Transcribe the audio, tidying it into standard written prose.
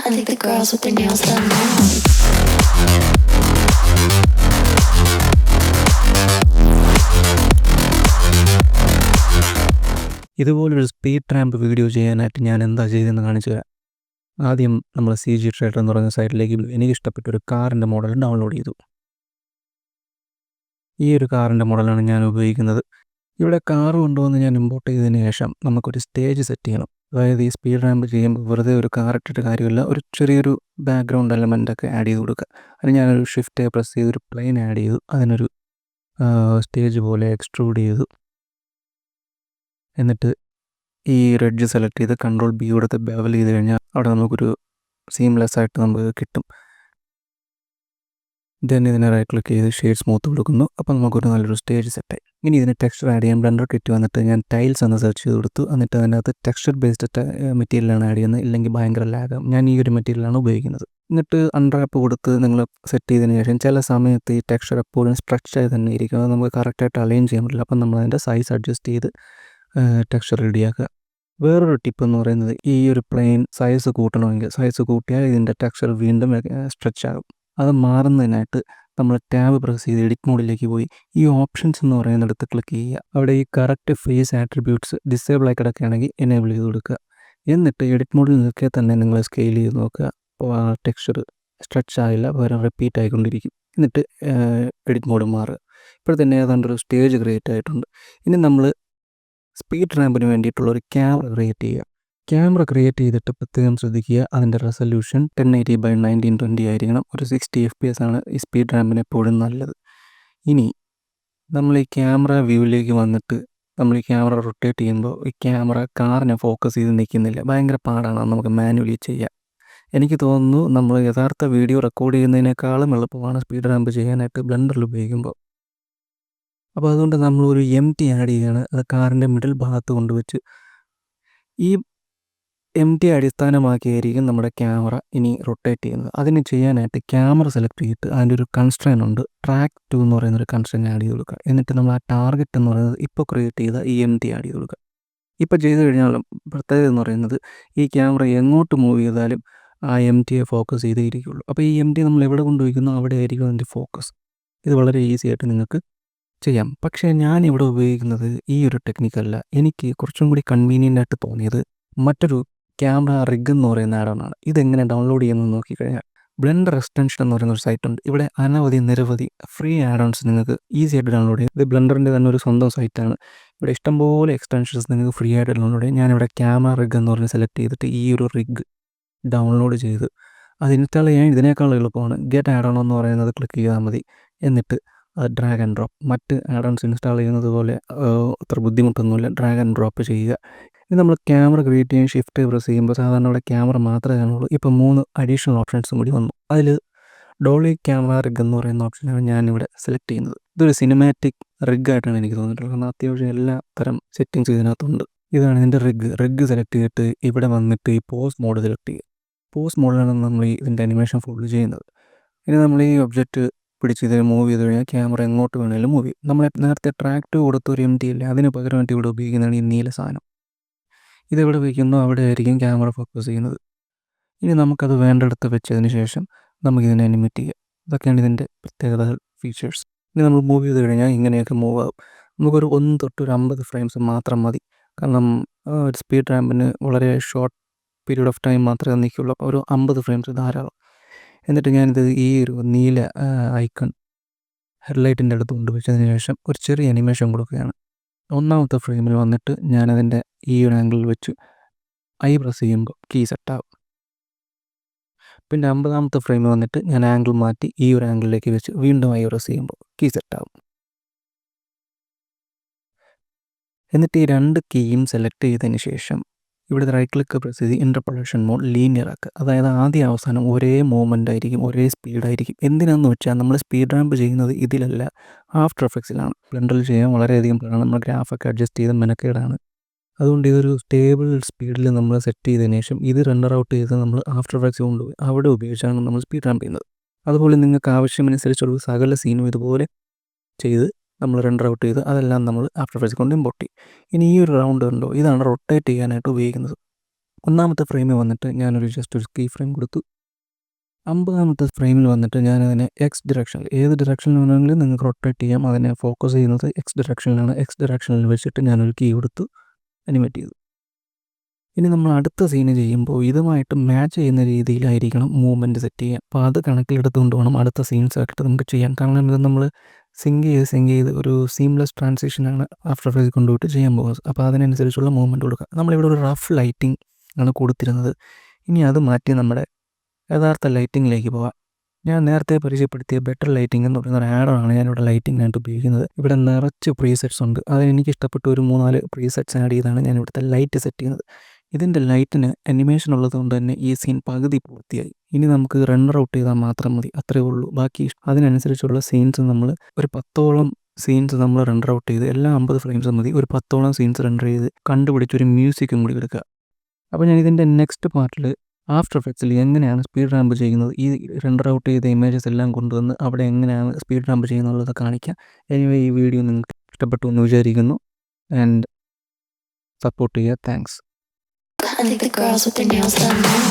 I think the girls with their nails done now. ഇതുപോലൊരു speed ramp video ചെയ്യാനായിട്ട് ഞാൻ എന്താ ചെയ്തതെന്ന് കാണിച്ചു തരാം. ആദ്യം നമ്മൾ CG ട്രേഡർ എന്ന് പറയുന്ന സൈറ്റിലേക്ക് എനിക്കിഷ്ടപ്പെട്ട ഒരു കാറിൻ്റെ മോഡൽ ഡൗൺലോഡ് ചെയ്തു. ഈ ഒരു കാറിൻ്റെ മോഡലാണ് ഞാൻ ഉപയോഗിക്കുന്നത്. ഇവിടെ കാർ കൊണ്ടുവന്ന് ഞാൻ ഇമ്പോർട്ട് ചെയ്തതിന് ശേഷം നമുക്കൊരു സ്റ്റേജ് സെറ്റ് ചെയ്യണം. അതായത് ഈ സ്പീഡ് റാമ്പ് ചെയ്യുമ്പോൾ വെറുതെ ഒരു കാർ ഇട്ടിട്ട് കാര്യമില്ല, ഒരു ചെറിയൊരു ബാക്ക്ഗ്രൗണ്ട് എലമെൻ്റൊക്കെ ആഡ് ചെയ്ത് കൊടുക്കുക. അതിന് ഞാനൊരു ഷിഫ്റ്റ് പ്രസ് ചെയ്ത് ഒരു പ്ലെയിൻ ആഡ് ചെയ്തു. അതിനൊരു സ്റ്റേജ് പോലെ എക്സ്ട്രൂഡ് ചെയ്തു. എന്നിട്ട് ഈ റെഡ്ജ് സെലക്ട് ചെയ്ത് കൺട്രോൾ B കൊടുത്ത് ബെവൽ ചെയ്ത് കഴിഞ്ഞാൽ അവിടെ നമുക്കൊരു സീംലെസ് ആയിട്ട് നമുക്ക് കിട്ടും. ഇതിനെ റൈറ്റ് ക്ലിക്ക് ചെയ്ത് ഷെയ്ഡ് സ്മൂത്ത് കൊടുക്കുന്നു. അപ്പോൾ നമുക്കൊരു നല്ലൊരു സ്റ്റേജ് സെറ്റായി. ഇനി ഇതിന് ടെക്സ്ചർ ആഡ് ചെയ്യാൻ ബ്ലെൻഡർ കിറ്റ് വന്നിട്ട് ഞാൻ ടൈൽസ് എന്ന് സെർച്ച് ചെയ്ത് കൊടുത്തു. എന്നിട്ട് അതിനകത്ത് ടെക്സ്ചർ ബേസ്ഡ് മെറ്റീരിയലാണ് ആഡ് ചെയ്യുന്നത്, ഇല്ലെങ്കിൽ ഭയങ്കര ലാഗാകും. ഞാൻ ഈ ഒരു മെറ്റീരിയലാണ് ഉപയോഗിക്കുന്നത്. എന്നിട്ട് അൺറാപ്പ് കൊടുത്ത് നിങ്ങൾ സെറ്റ് ചെയ്തതിന് ശേഷം ചില സമയത്ത് ഈ ടെക്സ്ചർ എപ്പോഴും സ്ട്രെച്ച് ആയി തന്നെ ഇരിക്കും. അത് നമുക്ക് കറക്റ്റായിട്ട് അലൈൻ ചെയ്യാൻ പറ്റില്ല. അപ്പം നമ്മൾ അതിൻ്റെ സൈസ് അഡ്ജസ്റ്റ് ചെയ്ത് ടെക്സ്ചർ റെഡിയാക്കുക. വേറൊരു ടിപ്പ് എന്ന് പറയുന്നത്, ഈ ഒരു പ്ലെയിൻ സൈസ് കൂട്ടണമെങ്കിൽ സൈസ് കൂട്ടിയാൽ ഇതിൻ്റെ ടെക്സ്ചർ വീണ്ടും സ്ട്രെച്ച് ആകും. അത് മാറുന്നതിനായിട്ട് നമ്മൾ ടാബ് പ്രസ് ചെയ്ത് എഡിറ്റ് മോഡിലേക്ക് പോയി ഈ ഓപ്ഷൻസ് എന്ന് പറയുന്നിടത്ത് ക്ലിക്ക് ചെയ്യുക. അവിടെ ഈ കറക്റ്റ് ഫേസ് ആട്രിബ്യൂട്ട്സ് ഡിസേബിൾ ആയി കിടക്കുകയാണെങ്കിൽ എനേബിൾ ചെയ്ത് കൊടുക്കുക. എന്നിട്ട് എഡിറ്റ് മോഡിൽ നിൽക്കെ തന്നെ നിങ്ങൾ സ്കെയിൽ ചെയ്ത് നോക്കുക. അപ്പോൾ ആ ടെക്സ്ചർ സ്ട്രെച്ച് ആയില്ല, പകരം റിപ്പീറ്റ് ആയിക്കൊണ്ടിരിക്കും. എന്നിട്ട് എഡിറ്റ് മോഡ് മാറുക. ഇപ്പോൾ തന്നെ ഏതാണ്ട് ഒരു സ്റ്റേജ് ക്രിയേറ്റ് ആയിട്ടുണ്ട്. ഇനി നമ്മൾ സ്പീഡ് റാമ്പിന് വേണ്ടിയിട്ടുള്ള ഒരു ക്യാമറ ക്രിയേറ്റ് ചെയ്യുക. ക്യാമറ ക്രിയേറ്റ് ചെയ്തിട്ട് പ്രത്യേകം ശ്രദ്ധിക്കുക, അതിൻ്റെ റെസൊല്യൂഷൻ 1080x1920 ആയിരിക്കണം. ഒരു 60 FPS ആണ് ഈ സ്പീഡ് റാമ്പിന് എപ്പോഴും നല്ലത്. ഇനി നമ്മൾ ഈ ക്യാമറ വ്യൂവിലേക്ക് വന്നിട്ട് നമ്മൾ ഈ ക്യാമറ റൊട്ടേറ്റ് ചെയ്യുമ്പോൾ ഈ ക്യാമറ കാറിനെ ഫോക്കസ് ചെയ്ത് നിൽക്കുന്നില്ല. ഭയങ്കര പാടാണ്, നമുക്ക് മാനുവലി ചെയ്യാം. എനിക്ക് തോന്നുന്നു നമ്മൾ യഥാർത്ഥ വീഡിയോ റെക്കോർഡ് ചെയ്യുന്നതിനേക്കാളും എളുപ്പമാണ് സ്പീഡ് റാമ്പ് ചെയ്യാനായിട്ട് ബ്ലെൻഡറിൽ ഉപയോഗിക്കുമ്പോൾ. അപ്പോൾ അതുകൊണ്ട് നമ്മളൊരു MT ആഡ് ചെയ്യുകയാണ്. അത് കാറിൻ്റെ മിഡിൽ ഭാഗത്ത് കൊണ്ടുവച്ച് ഈ MT അടിസ്ഥാനമാക്കിയായിരിക്കും നമ്മുടെ ക്യാമറ ഇനി റൊട്ടേറ്റ് ചെയ്യുന്നത്. അതിന് ചെയ്യാനായിട്ട് ക്യാമറ സെലക്ട് ചെയ്തിട്ട് അതിൻ്റെ ഒരു കൺസ്ട്രെയിൻ ഉണ്ട്, ട്രാക്ക് 2 എന്ന് പറയുന്നൊരു കൺസ്ട്രെയിൻ ആഡ് ചെയ്ത് കൊടുക്കുക. എന്നിട്ട് നമ്മൾ ആ ടാർഗറ്റ് എന്ന് പറയുന്നത് ഇപ്പോൾ ക്രിയേറ്റ് ചെയ്ത ഈ MT ആഡ് ചെയ്ത് കൊടുക്കുക. ഇപ്പോൾ ചെയ്ത് കഴിഞ്ഞാൽ പ്രത്യേകത എന്ന് പറയുന്നത്, ഈ ക്യാമറ എങ്ങോട്ട് മൂവ് ചെയ്താലും ആ MTയെ ഫോക്കസ് ചെയ്തേ ഇരിക്കുകയുള്ളൂ. അപ്പോൾ ഈ MT നമ്മൾ എവിടെ കൊണ്ടുപോയിക്കുന്നോ അവിടെ ആയിരിക്കും അതിൻ്റെ ഫോക്കസ്. ഇത് വളരെ ഈസി ആയിട്ട് നിങ്ങൾക്ക് ചെയ്യാം. പക്ഷേ ഞാനിവിടെ ഉപയോഗിക്കുന്നത് ഈ ഒരു ടെക്നിക്കല്ല. എനിക്ക് കുറച്ചും കൂടി കൺവീനിയൻ്റ് ആയിട്ട് തോന്നിയത് മറ്റൊരു ക്യാമറ റിഗ് എന്ന് പറയുന്ന ആഡോണാണ്. ഇതെങ്ങനെ ഡൗൺലോഡ് ചെയ്യുന്നത് നോക്കിക്കഴിഞ്ഞാൽ ബ്ലെൻഡർ എക്സ്റ്റൻഷൻ എന്ന് പറയുന്ന ഒരു സൈറ്റ് ഉണ്ട്. ഇവിടെ നിരവധി ഫ്രീ ആഡോൺസ് നിങ്ങൾക്ക് ഈസി ആയിട്ട് ഡൗൺലോഡ് ചെയ്യാം. ഇത് ബ്ലെൻഡറിൻ്റെ തന്നെ ഒരു സ്വന്തം സൈറ്റാണ്. ഇവിടെ ഇഷ്ടംപോലെ എക്സ്റ്റൻഷൻസ് നിങ്ങൾക്ക് ഫ്രീ ആയിട്ട് ഡൗൺലോഡ് ചെയ്യാം. ഞാനിവിടെ ക്യാമറ റിഗ് എന്ന് പറഞ്ഞ് സെലക്ട് ചെയ്തിട്ട് ഈ ഒരു റിഗ് ഡൗൺലോഡ് ചെയ്ത് അത് ഇൻസ്റ്റാൾ ചെയ്യാൻ ഇതിനേക്കാൾ എളുപ്പമാണ്. ഗെറ്റ് ആഡോൺ എന്ന് പറയുന്നത് ക്ലിക്ക് ചെയ്താൽ മതി. എന്നിട്ട് ഡ്രാഗ് ആൻഡ് ഡ്രോപ്പ്. മറ്റ് ആഡോൺസ് ഇൻസ്റ്റാൾ ചെയ്യുന്നത് പോലെ അത്ര ബുദ്ധിമുട്ടൊന്നുമില്ല. ഡ്രാഗ് ആൻഡ് ഡ്രോപ്പ് ചെയ്യുക. ഇനി നമ്മൾ ക്യാമറ ക്രിയേറ്റ് ചെയ്യാൻ ഷിഫ്റ്റ് പ്രസ് ചെയ്യുമ്പോൾ സാധാരണ ഇവിടെ ക്യാമറ മാത്രമേ കാണുള്ളൂ. ഇപ്പോൾ 3 അഡീഷണൽ ഓപ്ഷൻസും കൂടി വന്നു. അതിൽ ഡോളി ക്യാമറ റിഗ് എന്ന് പറയുന്ന ഓപ്ഷനാണ് ഞാനിവിടെ സെലക്ട് ചെയ്യുന്നത്. ഇതൊരു സിനിമാറ്റിക് റിഗ് ആയിട്ടാണ് എനിക്ക് തോന്നിയിട്ടുള്ളത്. കാരണം അത്യാവശ്യം എല്ലാ തരം സെറ്റിങ്സ് ഇതിനകത്തുണ്ട്. ഇതാണ് ഇതിൻ്റെ റിഗ് സെലക്ട് ചെയ്തിട്ട് ഇവിടെ വന്നിട്ട് ഈ പോസ് മോഡ് സെലക്ട് ചെയ്യുക. പോസ് മോഡിലാണ് നമ്മൾ ഇതിൻ്റെ അനിമേഷൻ ഫുള്ള് ചെയ്യുന്നത്. ഇനി നമ്മൾ ഈ ഒബ്ജക്റ്റ് പിടിച്ച് ഇതിൽ മൂവ് ചെയ്ത് കഴിഞ്ഞാൽ ക്യാമറ എങ്ങോട്ട് വേണമെങ്കിലും മൂവ് ചെയ്യും. നമ്മൾ നേരത്തെ ട്രാക്ക് 2 കൊടുത്ത ഒരു MT ഇല്ലേ, അതിന് പകരമായിട്ട് ഇവിടെ ഉപയോഗിക്കുന്നതാണ് ഈ നീല സാധനം. ഇതെവിടെ വയ്ക്കുന്നോ അവിടെ ആയിരിക്കും ക്യാമറ ഫോക്കസ് ചെയ്യുന്നത്. ഇനി നമുക്കത് വേണ്ടിടത്ത് വെച്ചതിന് ശേഷം നമുക്കിതിനെ അനിമേറ്റ് ചെയ്യാം. ഇതൊക്കെയാണ് ഇതിൻ്റെ പ്രത്യേകത ഫീച്ചേഴ്സ്. ഇനി നമ്മൾ മൂവ് ചെയ്ത് കഴിഞ്ഞാൽ ഇങ്ങനെയൊക്കെ മൂവ് ആകും. നമുക്കൊരു 1 തൊട്ട് ഒരു 50 ഫ്രെയിംസ് മാത്രം മതി. കാരണം ഒരു സ്പീഡ് റാമ്പിന് വളരെ ഷോർട്ട് പീരീഡ് ഓഫ് ടൈം മാത്രമേ നിൽക്കുള്ളൂ. അപ്പോൾ ഒരു 50 ഫ്രെയിംസ് ധാരാളം. എന്നിട്ട് ഞാനിത് ഈ ഒരു നീല ഐക്കൺ ഹെഡ്ലൈറ്റിൻ്റെ അടുത്ത് കൊണ്ടുവച്ചതിന് ശേഷം ഒരു ചെറിയ അനിമേഷൻ കൊടുക്കുകയാണ്. 1ാമത്തെ ഫ്രെയിമിൽ വന്നിട്ട് ഞാനതിൻ്റെ ഈ ഒരു ആംഗിളിൽ വെച്ച് പ്രസ് ചെയ്യുമ്പോൾ കീ സെറ്റാകും. പിന്നെ 50ാമത്തെ ഫ്രെയിമിൽ വന്നിട്ട് ഞാൻ ആംഗിൾ മാറ്റി ഈ ഒരു ആംഗിളിലേക്ക് വെച്ച് വീണ്ടും പ്രസ് ചെയ്യുമ്പോൾ കീ സെറ്റാകും. എന്നിട്ട് ഈ 2 കീയും സെലക്ട് ചെയ്തതിന് ശേഷം ഇവിടെ റൈറ്റ് ക്ലിക്ക് പ്രസ് ചെയ്ത് ഇൻ്റർപോളേഷൻ മോഡ് ലീനിയർ ആക്കുക. അതായത് ആദ്യം അവസാനം ഒരേ മൂവ്മെൻ്റ് ആയിരിക്കും, ഒരേ സ്പീഡായിരിക്കും. എന്തിനാണെന്ന് വെച്ചാൽ നമ്മൾ സ്പീഡ് റാമ്പ് ചെയ്യുന്നത് ഇതിലല്ല, ആഫ്റ്റർ എഫക്ട്സിലാണ്. ബ്ലെൻഡറിൽ ചെയ്യാൻ വളരെയധികം നമ്മൾ ഗ്രാഫൊക്കെ അഡ്ജസ്റ്റ് ചെയ്ത് മെനക്കേടാണ്. അതുകൊണ്ട് ഇതൊരു സ്റ്റേബിൾ സ്പീഡിൽ നമ്മൾ സെറ്റ് ചെയ്തതിന് ശേഷം ഇത് റെൻഡർ ഔട്ട് ചെയ്ത് നമ്മൾ ആഫ്റ്റർ എഫക്ട്സ് കൊണ്ടുപോയി അവിടെ ഉപയോഗിച്ചാണ് നമ്മൾ സ്പീഡ് റാമ്പ് ചെയ്യുന്നത്. അതുപോലെ നിങ്ങൾക്ക് ആവശ്യമനുസരിച്ചുള്ള സകല സീനും ഇതുപോലെ ചെയ്ത് നമ്മൾ റെൻഡർ ഔട്ട് ചെയ്ത് അതെല്ലാം നമ്മൾ ആഫ്റ്റർ എഫക്ട്സ് കൊണ്ട് ഇമ്പോർട്ട് ചെയ്യും. ഇനി ഈ ഒരു റൗണ്ട് ഉണ്ടോ, ഇതാണ് റൊട്ടേറ്റ് ചെയ്യാനായിട്ട് ഉപയോഗിക്കുന്നത്. ഒന്നാമത്തെ ഫ്രെയിമിൽ വന്നിട്ട് ഞാനൊരു ജസ്റ്റ് ഒരു കീ ഫ്രെയിം കൊടുത്തു. 50ാമത്തെ ഫ്രെയിമിൽ വന്നിട്ട് ഞാനതിനെ എക്സ് ഡിറക്ഷനിൽ, ഏത് ഡിറക്ഷനിൽ വേണമെങ്കിലും നിങ്ങൾക്ക് റൊട്ടേറ്റ് ചെയ്യാം. അതിനെ ഫോക്കസ് ചെയ്യുന്നത് എക്സ് ഡിറക്ഷനിലാണ്. എക്സ് ഡിറക്ഷനിൽ വെച്ചിട്ട് ഞാനൊരു കീ കൊടുത്തു, അനിമേറ്റ് ചെയ്തു. ഇനി നമ്മൾ അടുത്ത സീന് ചെയ്യുമ്പോൾ ഇതുമായിട്ട് മാച്ച് ചെയ്യുന്ന രീതിയിലായിരിക്കണം മൂവ്മെൻറ്റ് സെറ്റ് ചെയ്യുക. അപ്പോൾ അത് കണക്കിലെടുത്തുകൊണ്ട് വേണം അടുത്ത സീൻസായിട്ട് നമുക്ക് ചെയ്യാൻ. കാരണം ഇത് നമ്മൾ സിങ്ക് ചെയ്ത് ഒരു സീംലെസ് ട്രാൻസിഷനാണ് ആഫ്റ്റർ എഫക്ട്സ് കൊണ്ടുപോയിട്ട് ചെയ്യാൻ പോകുന്നത്. അപ്പോൾ അതിനനുസരിച്ചുള്ള മൂവ്മെൻറ്റ് കൊടുക്കുക. നമ്മളിവിടെ ഒരു റഫ് ലൈറ്റിംഗ് ആണ് കൊടുത്തിരുന്നത്. ഇനി അത് മാറ്റി നമ്മുടെ യഥാർത്ഥ ലൈറ്റിങ്ങിലേക്ക് പോകാം. ഞാൻ നേരത്തെ പരിചയപ്പെടുത്തിയ ബെറ്റർ ലൈറ്റിംഗ് എന്ന് പറയുന്ന ഒരു ആഡാണ് ഞാനിവിടെ ലൈറ്റിങ്ങിനായിട്ട് ഉപയോഗിക്കുന്നത്. ഇവിടെ നിറച്ച് പ്രീസെറ്റ്സ് ഉണ്ട്. അതിന് എനിക്ക് ഇഷ്ടപ്പെട്ട ഒരു 3-4 പ്രീസെറ്റ്സ് ആഡ് ചെയ്താണ് ഞാൻ ഇവിടുത്തെ ലൈറ്റ് സെറ്റ് ചെയ്യുന്നത്. ഇതിൻ്റെ ലൈറ്റിന് അനിമേഷൻ ഉള്ളത് കൊണ്ട് തന്നെ ഈ സീൻ പകുതി പൂർത്തിയായി. ഇനി നമുക്ക് റെൻഡർ ഔട്ട് ചെയ്താൽ മാത്രം മതി, അത്രേ ഉള്ളൂ. ബാക്കി അതിനനുസരിച്ചുള്ള സീൻസ് നമ്മൾ ഒരു 10ഓളം സീൻസ് നമ്മൾ റെൻഡർ ഔട്ട് ചെയ്ത്, എല്ലാം 50 ഫ്രെയിംസ് മതി, ഒരു 10ഓളം സീൻസ് റെൻഡർ ചെയ്ത് കണ്ടുപിടിച്ചൊരു മ്യൂസിക്കും കൂടി എടുക്കുക. അപ്പോൾ ഞാൻ ഇതിൻ്റെ നെക്സ്റ്റ് പാർട്ടിൽ ആഫ്റ്റർ എഫക്ട്സിൽ എങ്ങനെയാണ് സ്പീഡ് റാമ്പ് ചെയ്യുന്നത്, ഈ റെൻഡർ ഔട്ട് ചെയ്ത ഇമേജസ് എല്ലാം കൊണ്ടുവന്ന് അവിടെ എങ്ങനെയാണ് സ്പീഡ് റാമ്പ് ചെയ്യുന്നുള്ളത് കാണിക്കാം. എനിവേ ഈ വീഡിയോ നിങ്ങൾക്ക് ഇഷ്ടപ്പെട്ടു എന്ന് വിചാരിക്കുന്നു. ആൻഡ് സപ്പോർട്ട് ചെയ്യുക. Thanks. I think the girls with their nails done now.